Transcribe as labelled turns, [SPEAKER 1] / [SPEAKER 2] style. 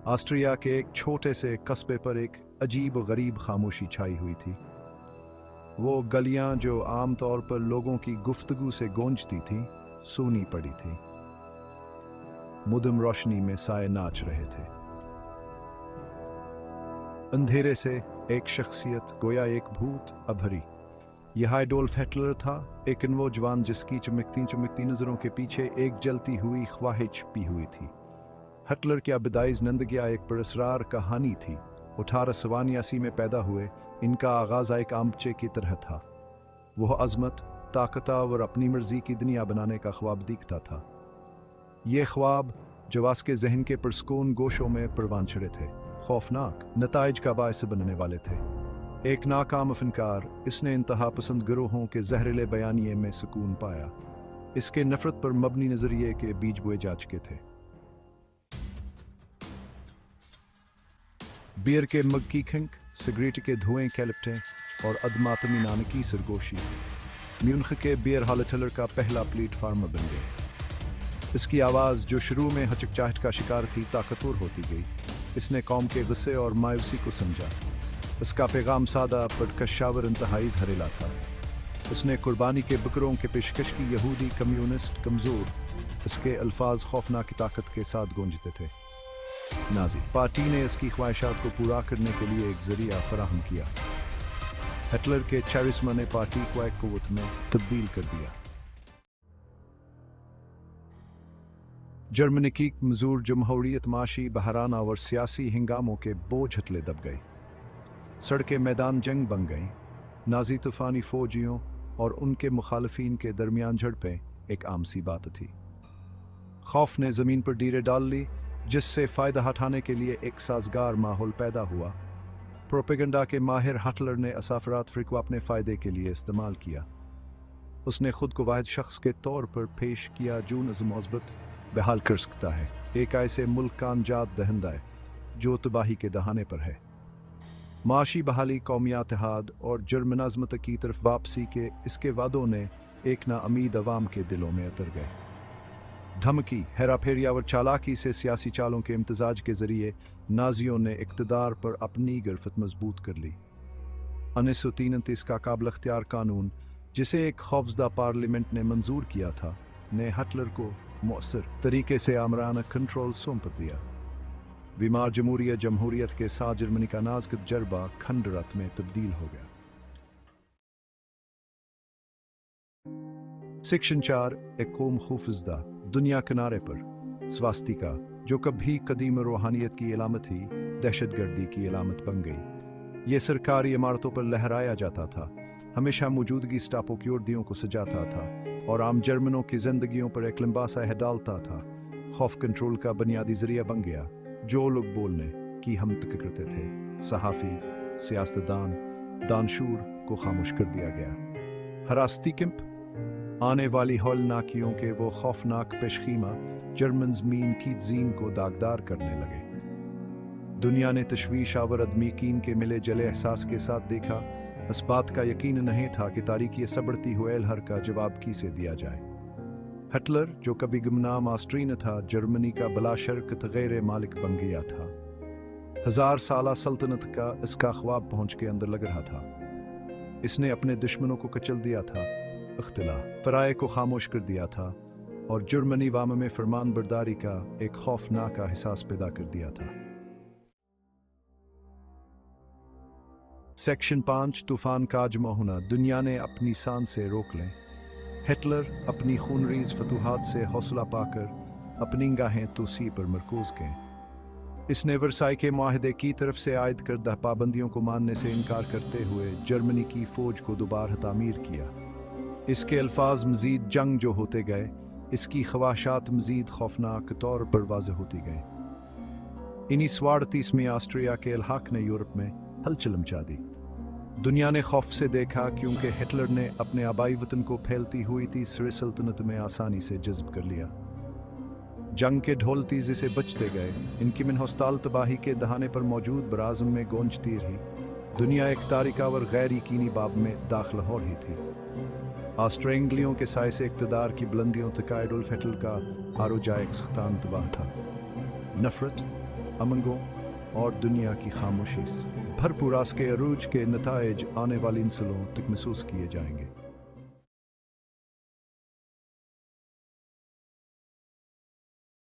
[SPEAKER 1] Austria के एक छोटे से कस्बे पर एक अजीब व गरीब खामोशी छाई हुई थी। वो गलियां जो आमतौर पर लोगों की गुफ्तगू से गूंजती थीं, सूनी पड़ी थीं। मुदम रोशनी में साए नाच रहे थे। अंधेरे से एक शख्सियत गोया एक भूत अभरी। यह एडोल्फ हिटलर था, एक वो जवान जिसकी चमकती चमकती नज़रों के पीछे एक जलती हुई ख्वाहिश छिपी हुई थी। हिटलर की अबदाइज नंदगिया एक पुरस्कार कहानी थी। 1889 में पैदा हुए, इनका आगाज़ एक आमचे की तरह था। वह अजमत, ताकतवर और अपनी मर्जी की दुनिया बनाने का ख्वाब दिखता था। ये ख्वाब जवास के जहन के पुरस्कून गोशों में परवान चढ़े थे, खौफनाक नताइज का बायस बनने वाले थे। एक नाकाम फनकार, इसने इंतहा पसंद गिरोहों के जहरीले बयानिए में सुकून पाया। इसके नफरत पर मबनी नजरिए के बीज बोए जा चुके थे। बियर के मग की खिंक, सिगरेट के धुएं के लिपटें और अदमातमी नानकी सरगोशी म्यूनख के बियर हॉल हिटलर का पहला प्लेटफार्म बन गए। इसकी आवाज़ जो शुरू में हचकचाहट का शिकार थी, ताकतवर होती गई। इसने कौम के गुस्से और मायूसी को समझा। इसका पैगाम सादा पर कशावर इंतहाई जहरीला था। उसने कुर्बानी के बकरों के पेशकश की यहूदी कम्युनिस्ट कमज़ोर। इसके अल्फाज खौफनाक ताकत के साथ गूंजते थे। नाजी पार्टी ने इसकी ख्वाहिशात को पूरा करने के लिए एक जरिया फराहम किया। हिटलर के चारिस्मा ने पार्टी को एक कुव्वत में तब्दील कर दिया। जर्मनी की मजूर जमहूरियत माशी बहराना और सियासी हिंगामों के बोझ हटले दब गई। सड़कें मैदान जंग बन गईं। नाजी तूफानी फौजियों और उनके मुखालफिन के दरमियान झड़पें एक आम सी बात थी। खौफ ने ज़मीन पर डीरे डाल ली, जिससे फ़ायदा उठाने के लिए एक साजगार माहौल पैदा हुआ। प्रोपेगेंडा के माहिर हिटलर ने असाफरात फ़िक्र को अपने फ़ायदे के लिए इस्तेमाल किया। उसने खुद को वाहिद शख्स के तौर पर पेश किया जो नज़्म मज़बूत बहाल कर सकता है, एक ऐसे मुल्क का अंजात दहिंदा है जो तबाही के दहाने पर है। माशी बहाली, कौमी इत्तेहाद और जर्मन अज़मत की तरफ वापसी के इसके वादों ने एक नाउम्मीद अवाम के दिलों में उतर गए। धमकी, हेराफेरिया और चालाकी से सियासी चालों के इम्तजाज के जरिए नाजियों ने इक़्तिदार पर अपनी गिरफ्त मजबूत कर ली। 1933 का काबिल अख्तियार कानून, जिसे एक खौफजदा पार्लियामेंट ने मंजूर किया था, ने हिटलर को मौसर तरीके से आमराना कंट्रोल सौंप दिया। बीमार जमहूरियत के साथ जर्मनी का नाज़ुक जरबा खंडरत में तब्दील हो गया। सेक्शन 4, एक कौम खौफजदा दुनिया किनारे पर। स्वास्तिका, जो कभी कदीम रूहानियत की इलामत थी, दहशतगर्दी की इलामत बन गई। ये सरकारी इमारतों पर लहराया जाता था, हमेशा मौजूदगी स्टापो की वर्दियों को सजाता था और आम जर्मनों की जिंदगियों पर एक लंबा सा डालता था। खौफ कंट्रोल का बुनियादी जरिया बन गया। जो लोग बोलने की हम तक करते थे, सहाफ़ी, सियासतदान, दानशूर को खामोश कर दिया गया। हरासती कैंप, आने वाली हौलनाकियों के वो खौफनाक पेशखीमा जर्मन ज़मीन की ज़ीन को दागदार करने लगे। दुनिया ने तशवीश आवर अदमीकीन के मिले जले एहसास के साथ देखा। इस बात का यकीन नहीं था कि तारीकी सबड़ती हुए एलहर का जवाब की से दिया जाए। हिटलर, जो कभी गुमनाम ऑस्ट्रीन था, जर्मनी का बलाशर्त गैर मालिक बन गया था। 1000 साला सल्तनत का इसका ख्वाब पहुंच के अंदर लग रहा था। इसने अपने दुश्मनों को कचल दिया था, इख्तिलाफ फराए को खामोश कर दिया था और जर्मनी वाम में फरमान बरदारी का एक खौफनाक एहसास पैदा कर दिया था। सेक्शन 5, तूफान का आजमा होना दुनिया ने अपनी शान से रोक लें। हिटलर अपनी खूनरेज़ फतूहात से हौसला पाकर अपनी निगाहें तोसी पर मरकूज़ किए। इसने वर्साई के माहदे की तरफ से आयद करदा पाबंदियों को मानने से इनकार करते हुए जर्मनी की फ़ौज को दोबारा तामीर किया। इसके अल्फाज मज़ीद जंग जो होते गए, इसकी ख्वाहिशात मज़ीद खौफनाक तौर पर वाज़ेह होती गई। इन्हीं 37 ऑस्ट्रिया के इल्हाक ने यूरोप में हलचल मचा दी। दुनिया ने खौफ से देखा क्योंकि हिटलर ने अपने आबाई वतन को फैलती हुई तीसरी सल्तनत में आसानी से जज्ब कर लिया। जंग के ढोल तेजी से बजते गए। इनकी मिनहस्ताल तबाही के दहाने पर मौजूद बराज़म में गूंजती रही। दुनिया एक तारिकावर गैर यकीनी बाब में दाखिल हो रही थी। ऑस्ट्रेंगलियों के साय से इक़्तिदार की बुलंदियों तक एडोल्फ हिटलर का आरोजा एक सख्तान तबाह था। नफरत, امنگوں اور دنیا کی خاموشی سے بھرپور آس کے عروج کے نتائج آنے والی نسلوں تک محسوس کیے جائیں گے۔